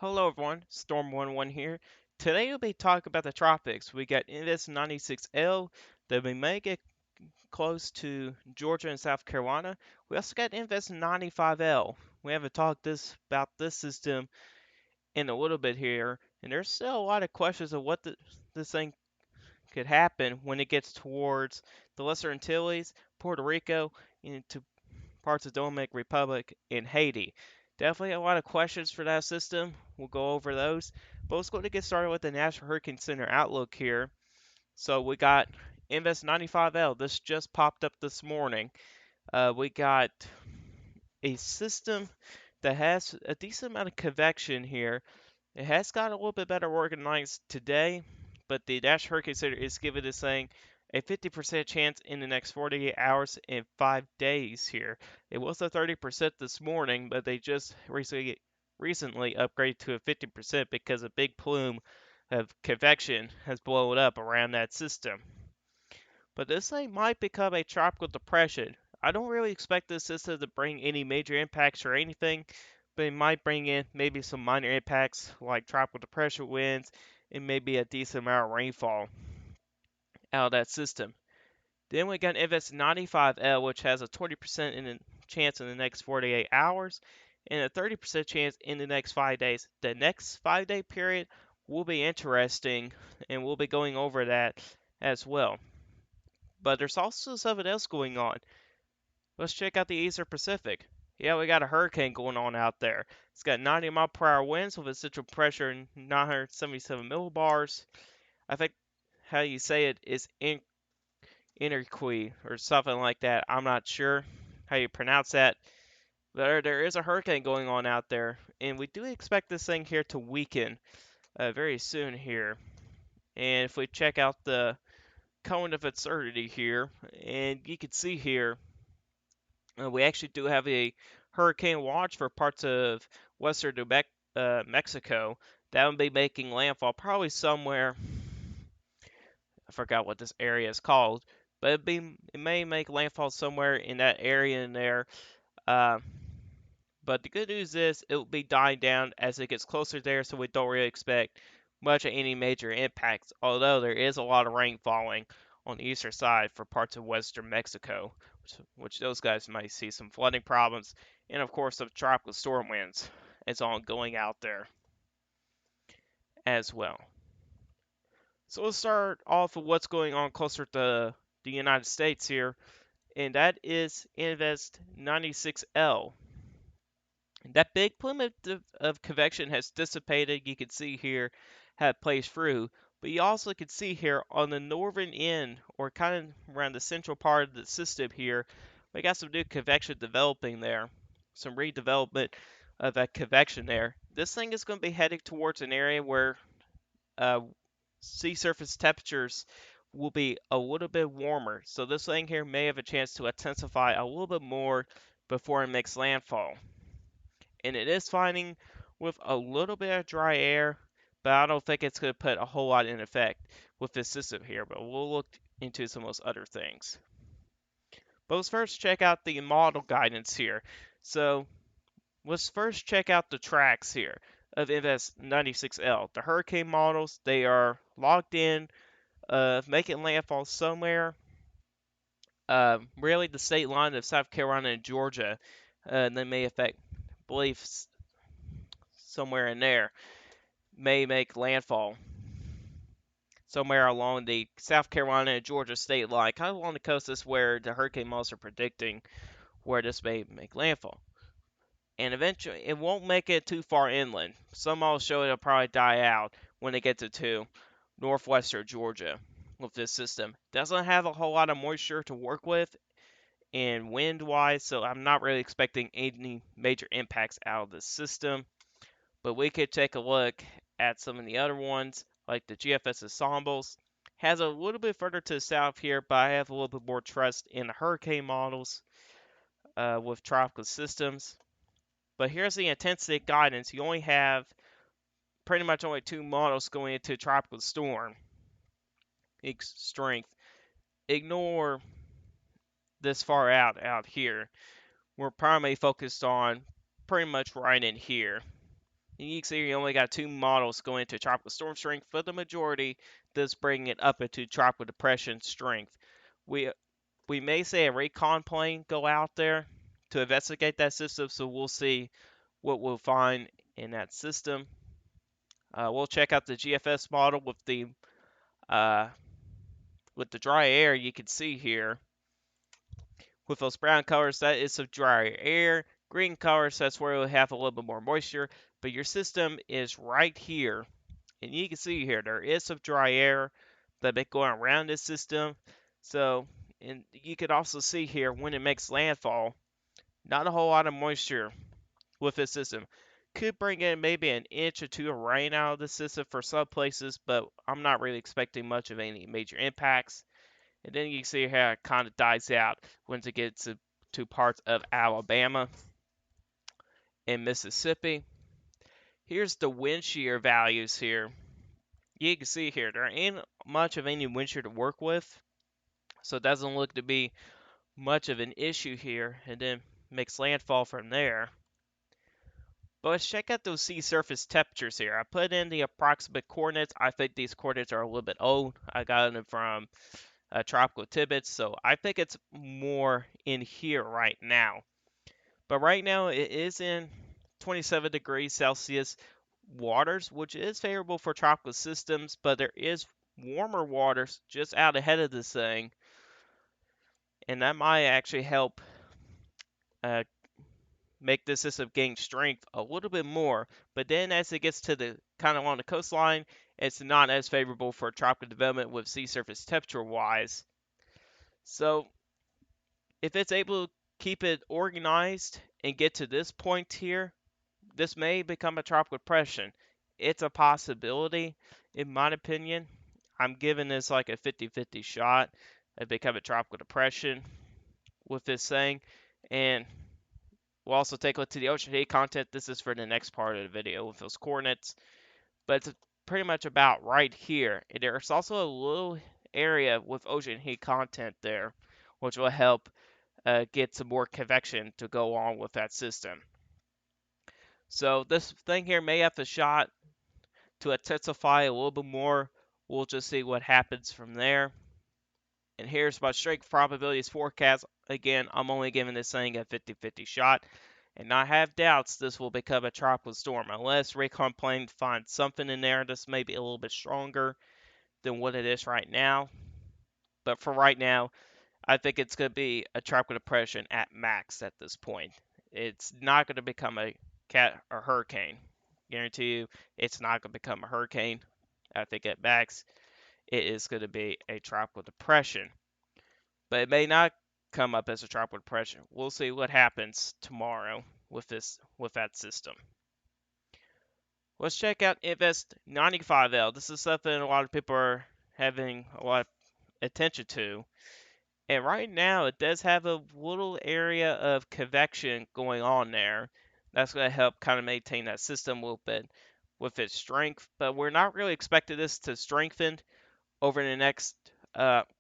Hello everyone, Storm11 here. Today we'll be talking about the tropics. We got Invest 96L that we may get close to Georgia and South Carolina. We also got Invest 95L. We haven't talked about this system in a little bit here, and there's still a lot of questions of what this thing could happen when it gets towards the Lesser Antilles, Puerto Rico, into parts of Dominican Republic, and Haiti. Definitely a lot of questions for that system. We'll go over those. But let's go to get started with the National Hurricane Center outlook here. So we got Invest 95L. This just popped up this morning. We got a system that has a decent amount of convection here. It has got a little bit better organized today, but the National Hurricane Center is giving this thing a 50% chance in the next 48 hours and 5 days here. It was a 30% this morning, but they just recently upgraded to a 50% because a big plume of convection has blown up around that system. But this thing might become a tropical depression. I don't really expect this system to bring any major impacts or anything, but it might bring in maybe some minor impacts like tropical depression winds and maybe a decent amount of rainfall out of that system. Then we got Invest 95L, which has a 20% chance in the next 48 hours and a 30% chance in the next 5 days. The next 5 day period will be interesting, and we'll be going over that as well. But there's also something else going on. Let's check out the Eastern Pacific. Yeah, we got a hurricane going on out there. It's got 90-mile-per-hour winds with a central pressure of 977 millibars. I think how you say it is Inerqui or something like that. I'm not sure how you pronounce that. But there is a hurricane going on out there, and we do expect this thing here to weaken very soon here. And if we check out the cone of uncertainty here, and you can see here we actually do have a hurricane watch for parts of western Mexico. That would be making landfall probably somewhere. I forgot what this area is called, but it may make landfall somewhere in that area in there. Uh, but the good news is it will be dying down as it gets closer there, so we don't really expect much of any major impacts. Although there is a lot of rain falling on the eastern side for parts of western Mexico, which those guys might see some flooding problems, and of course some tropical storm winds is ongoing out there as well. So let's start off with what's going on closer to the United States here, and that is Invest 96L. That big plume of convection has dissipated. You can see here how it plays through. But you also can see here on the northern end, or kind of around the central part of the system here, we got some new convection developing there. Some redevelopment of that convection there. This thing is going to be heading towards an area where uh, sea surface temperatures will be a little bit warmer. So this thing here may have a chance to intensify a little bit more before it makes landfall, and it is finding with a little bit of dry air, but I don't think it's going to put a whole lot in effect with this system here, but we'll look into some of those other things. But let's first check out the model guidance here. So let's first check out the tracks here of Invest 96L. The hurricane models, they are logged in, making landfall somewhere, really the state line of South Carolina and Georgia, and they may affect, I believe, somewhere in there may make landfall somewhere along the South Carolina and Georgia state line, kind of along the coast is where the hurricane models are predicting where this may make landfall. And eventually, it won't make it too far inland. Some models show it'll probably die out when it gets to northwestern Georgia with this system. Doesn't have a whole lot of moisture to work with and wind wise, so I'm not really expecting any major impacts out of the system. But we could take a look at some of the other ones, like the GFS ensembles. Has a little bit further to the south here, but I have a little bit more trust in the hurricane models with tropical systems. But here's the intensity guidance. You only have pretty much only two models going into tropical storm strength. Ignore this far out here. We're primarily focused on pretty much right in here. And you can see you only got 2 models going into tropical storm strength. For the majority, this bringing it up into tropical depression strength. We we may see a recon plane go out there to investigate that system, so we'll see what we'll find in that system. We'll check out the GFS model uh, with the dry air. You can see here with those brown colors, that is some drier air. Green colors, that's where we'll have a little bit more moisture. But your system is right here, and you can see here there is some dry air that been going around this system. So, and you could also see here when it makes landfall, not a whole lot of moisture with this system. Could bring in maybe an inch or two of rain out of the system for some places, but I'm not really expecting much of any major impacts. And then you can see how it kind of dies out once it gets to parts of Alabama and Mississippi. Here's the wind shear values here. You can see here there ain't much of any wind shear to work with, so it doesn't look to be much of an issue here, and then makes landfall from there. But let's check out those sea surface temperatures here. I put in the approximate coordinates. I think these coordinates are a little bit old. I got them from Tropical Tidbits, so I think it's more in here right now. But right now it is in 27 degrees Celsius waters, which is favorable for tropical systems, but there is warmer waters just out ahead of this thing, and that might actually help uh, make this system gain strength a little bit more. But then as it gets to the kind of on the coastline, it's not as favorable for tropical development with sea surface temperature wise. So if it's able to keep it organized and get to this point here, this may become a tropical depression. It's a possibility, in my opinion. I'm giving this like a 50-50 shot of becoming a tropical depression with this thing. And we'll also take a look to the ocean heat content. This is for the next part of the video with those coordinates. But it's pretty much about right here. And there's also a little area with ocean heat content there, which will help get some more convection to go on with that system. So this thing here may have a shot to intensify a little bit more. We'll just see what happens from there. And here's my strength probabilities forecast. Again, I'm only giving this thing a 50-50 shot. And I have doubts this will become a tropical storm unless Recon Plane finds something in there that's maybe a little bit stronger than what it is right now. But for right now, I think it's going to be a tropical depression at max at this point. It's not going to become a hurricane. Guarantee you, it's not going to become a hurricane. I think at max, it is going to be a tropical depression. But it may not come up as a tropical depression. We'll see what happens tomorrow with that system. Let's check out Invest 95L. This is something a lot of people are having a lot of attention to. And right now, it does have a little area of convection going on there. That's going to help kind of maintain that system a little bit with its strength. But we're not really expecting this to strengthen over the next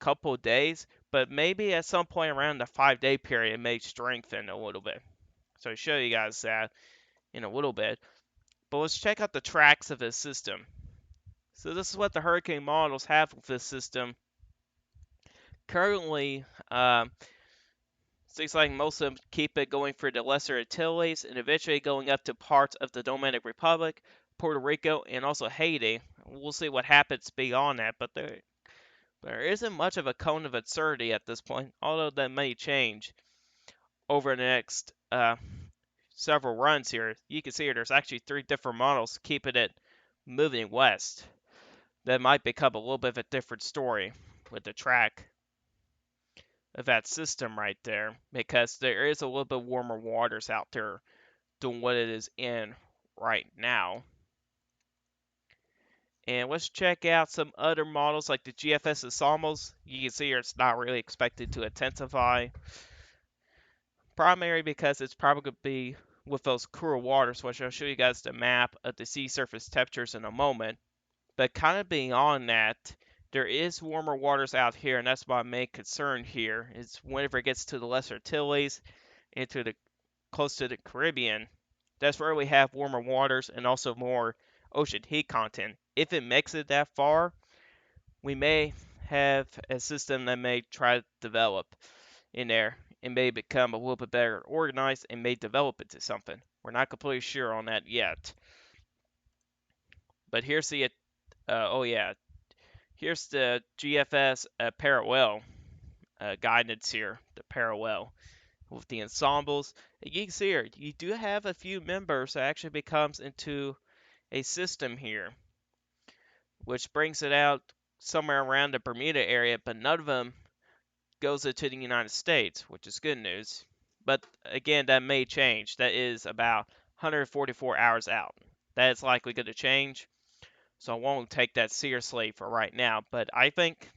couple of days. But maybe at some point around the 5-day period, it may strengthen a little bit. So I'll show you guys that in a little bit. But let's check out the tracks of this system. So this is what the hurricane models have with this system. Currently, seems like most of them keep it going for the Lesser Antilles and eventually going up to parts of the Dominican Republic, Puerto Rico, and also Haiti. We'll see what happens beyond that, but there isn't much of a cone of uncertainty at this point, although that may change over the next several runs here. You can see here there's actually 3 different models keeping it moving west. That might become a little bit of a different story with the track of that system right there, because there is a little bit warmer waters out there than what it is in right now. And let's check out some other models like the GFS ensembles. You can see here it's not really expected to intensify. Primary because it's probably going to be with those cooler waters, which I'll show you guys the map of the sea surface temperatures in a moment. But kind of beyond that, there is warmer waters out here, and that's my main concern here, is whenever it gets to the Lesser Antilles, into the close to the Caribbean, That's where we have warmer waters and also more ocean heat content. If it makes it that far, we may have a system that may try to develop in there and may become a little bit better organized and may develop into something. We're not completely sure on that yet. But here's the oh yeah, here's the GFS parallel guidance here, the parallel with the ensembles. You can see here, you do have a few members that actually becomes into a system here, which brings it out somewhere around the Bermuda area, but none of them goes into the United States, which is good news. But again, that may change. That is about 144 hours out. That is likely going to change, so I won't take that seriously for right now. But I think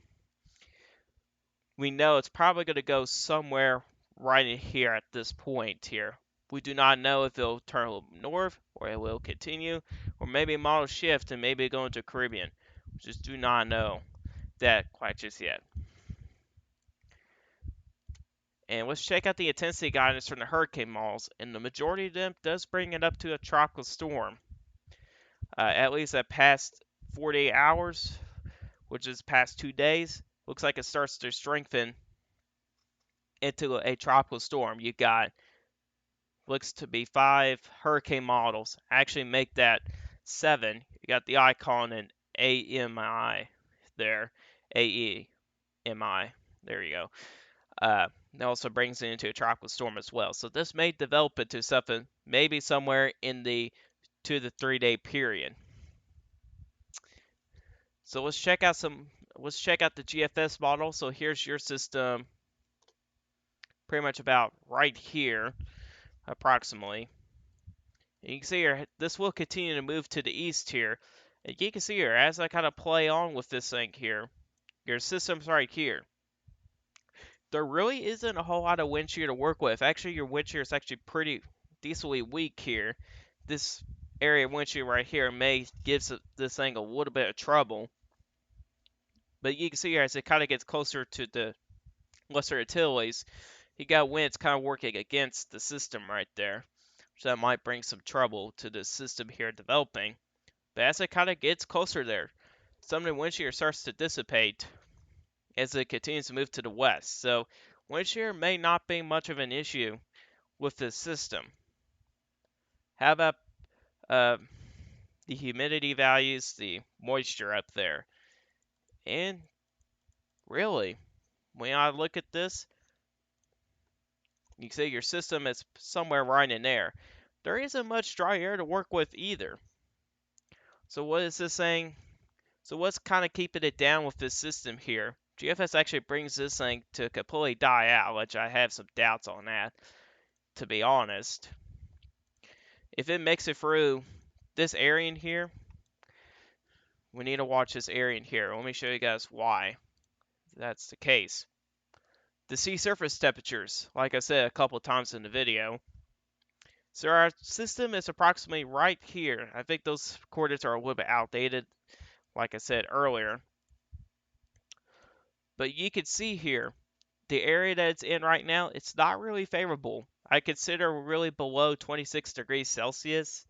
we know it's probably going to go somewhere right in here at this point here. We do not know if it'll turn a little north or it will continue, or maybe a model shift and maybe go into Caribbean. We just do not know that quite just yet. And let's check out the intensity guidance from the hurricane models, and the majority of them does bring it up to a tropical storm. At least that past 48 hours, which is past 2 days, looks like it starts to strengthen into a tropical storm. You got looks to be 5 hurricane models. Actually, make that 7. You got the icon and AMI there, AEMI. There you go. That also brings it into a tropical storm as well. So this may develop into something maybe somewhere in the 2 to 3 day period. So let's check out the GFS model. So here's your system pretty much about right here approximately. And you can see here this will continue to move to the east here. And you can see here as I kind of play on with this thing here, your system's right here. There really isn't a whole lot of wind shear to work with. Actually, your wind shear is actually pretty decently weak here. This area of wind shear right here may give this thing a little bit of trouble. But you can see here as it kind of gets closer to the Lesser Antilles, you got winds kind of working against the system right there. So that might bring some trouble to the system here developing. But as it kind of gets closer there, some of the wind shear starts to dissipate as it continues to move to the west. So wind shear may not be much of an issue with this system. How about the humidity values, the moisture up there? And really, when I look at this, you can see your system is somewhere right in there. There isn't much dry air to work with either. So what is this saying? So what's kind of keeping it down with this system here? GFS actually brings this thing to completely die out, which I have some doubts on that, to be honest. If it makes it through this area in here, we need to watch this area in here. Let me show you guys why that's the case. The sea surface temperatures, like I said a couple times in the video. So our system is approximately right here. I think those coordinates are a little bit outdated, like I said earlier. But you can see here, the area that it's in right now, it's not really favorable. I consider really below 26 degrees Celsius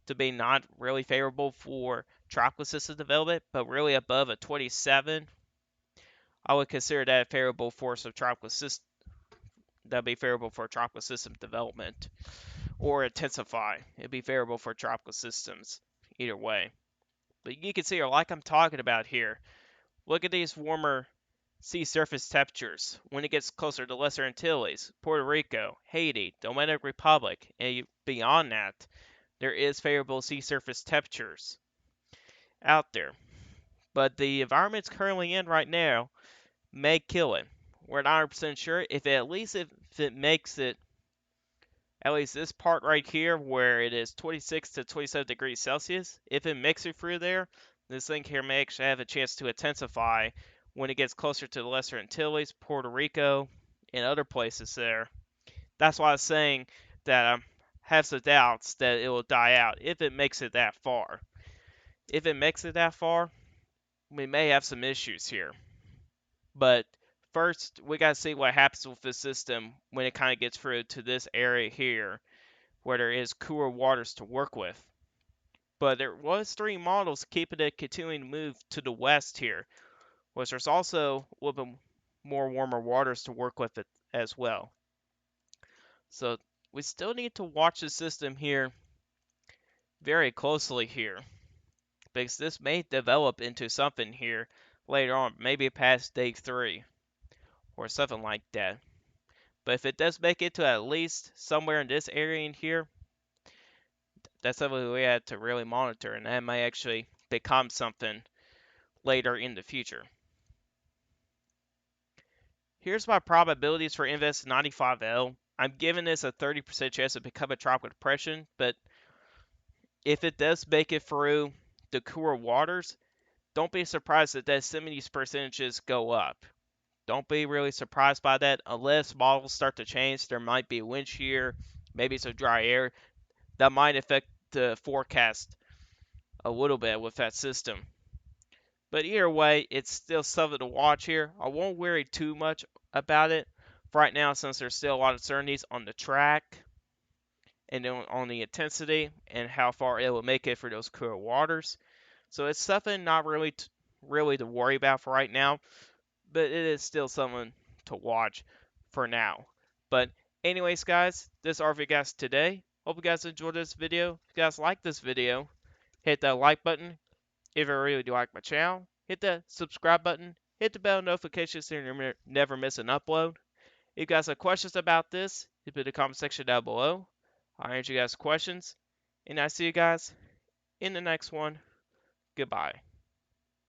to be not really favorable for tropical system development, but really above a 27, I would consider that favorable for some tropical system. That'd be favorable for tropical system development or intensify. It'd be favorable for tropical systems either way. But you can see, or like I'm talking about here, look at these warmer sea surface temperatures when it gets closer to Lesser Antilles, Puerto Rico, Haiti, Dominican Republic, and beyond that, there is favorable sea surface temperatures out there. But the environment it's currently in right now may kill it. We're not 100% sure if it makes it, at least this part right here where it is 26 to 27 degrees Celsius, if it makes it through there, this thing here may actually have a chance to intensify when it gets closer to the Lesser Antilles, Puerto Rico, and other places there. That's why I was saying that I have some doubts that it will die out if it makes it that far. If it makes it that far, we may have some issues here. But first, we got to see what happens with the system when it kind of gets through to this area here, where there is cooler waters to work with. But there was 3 models keeping it continuing to move to the west here, which there's also a little bit more warmer waters to work with it as well. So we still need to watch the system here very closely here, because this may develop into something here later on, maybe past day 3 or something like that. But if it does make it to at least somewhere in this area in here, that's something we have to really monitor, and that may actually become something later in the future. Here's my probabilities for Invest 95L. I'm giving this a 30% chance to become a tropical depression, but if it does make it through the cooler waters, don't be surprised that some of these percentages go up. Don't be really surprised by that unless models start to change. There might be wind shear, maybe some dry air. That might affect the forecast a little bit with that system. But either way, it's still something to watch here. I won't worry too much about it right now since there's still a lot of uncertainties on the track and on the intensity and how far it will make it for those cooler waters. So it's something not really to worry about for right now, but it is still something to watch for now. But anyways, guys, this is RV Guys today. Hope you guys enjoyed this video. If you guys like this video, hit that like button. If you really do like my channel, hit that subscribe button. Hit the bell notification so you never miss an upload. If you guys have questions about this, hit the comment section down below. I'll answer you guys questions. And I see you guys in the next one. Goodbye.